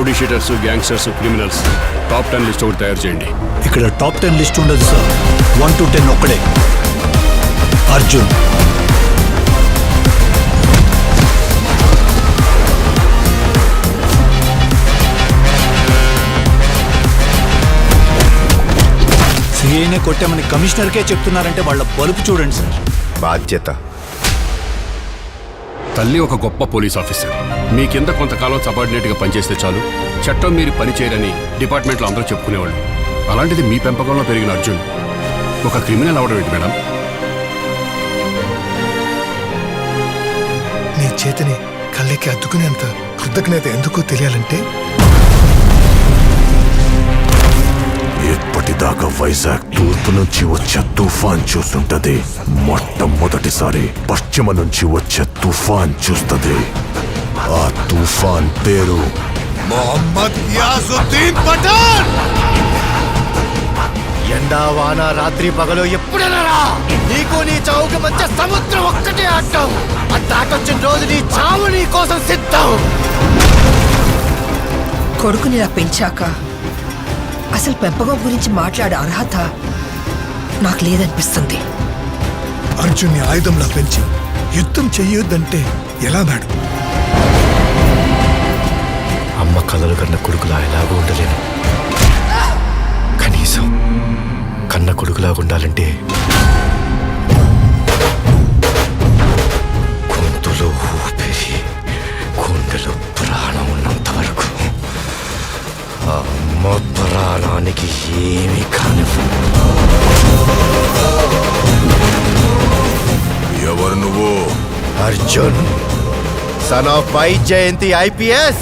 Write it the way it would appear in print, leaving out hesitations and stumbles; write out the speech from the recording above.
Rowdy sheeters, gangsters, criminals top 10 list ఒకటి తయారు చేయండి. ఇక్కడ టాప్ 10 లిస్ట్ ఉండదు సార్. 1 to 10 ఒక్కడే. అర్జున్, సిఐనే కొట్టామని కమిషనర్కే చెప్తున్నారంటే వాళ్ళ బలుపు చూడండి సార్. బాధ్యత. తల్లి ఒక గొప్ప పోలీస్ ఆఫీసర్. మీ కింద కొంతకాలం సబార్డినేట్గా పనిచేస్తే చాలు, చట్టం మీరు పని చేయరని డిపార్ట్మెంట్లో అందరూ చెప్పుకునేవాళ్ళు. అలాంటిది మీ పెంపకంలో పెరిగిన అర్జున్ ఒక క్రిమినల్ అవడం ఏంటి మేడం? నీ చేతిని కళ్ళకి అద్దుకునేంత కృతజ్ఞత ఎందుకో తెలియాలంటే ఇప్పటిదాకా వైజాగ్ తూర్పు నుంచి వచ్చే తుఫాన్ చూస్తుంటది. మొట్టమొదటిసారి పశ్చిమ నుంచి వచ్చే తుఫాన్ చూస్తుంది. ఆ తుఫాన్ పేరు మొహమ్మద్ యాజుద్దీన్ పఠాన్. ఎండా వాన రాత్రి పగలు ఎప్పుడెలా నీకు నీ చావుకి మధ్య సముద్రం ఒక్కటే అడ్డం. ఆ దాటొచ్చిన రోజు నీ చావు నీ కోసం సిద్ధం. కొడుకుని ఇలా పెంచాక అసలు పెంపకం గురించి మాట్లాడే అర్హత నాకు లేదనిపిస్తుంది. అర్జున్ని ఆయుధంలా పెంచి యుద్ధం చెయ్యొద్దంటే ఎలా మేడం? అమ్మ కలలు కన్న కొడుకులా ఎలాగో ఉండలేను. కనీసం కన్న కొడుకులాగా ఉండాలంటే గొంతులో ఊపిరి, గుండెలో ప్రాణం ఉన్నంత వరకు ఆ అమ్మ ప్రాణానికి ఏమీ కానివ్వు. ఎవరు నువ్వు? Arjun, son of Vyjayanthi IPS.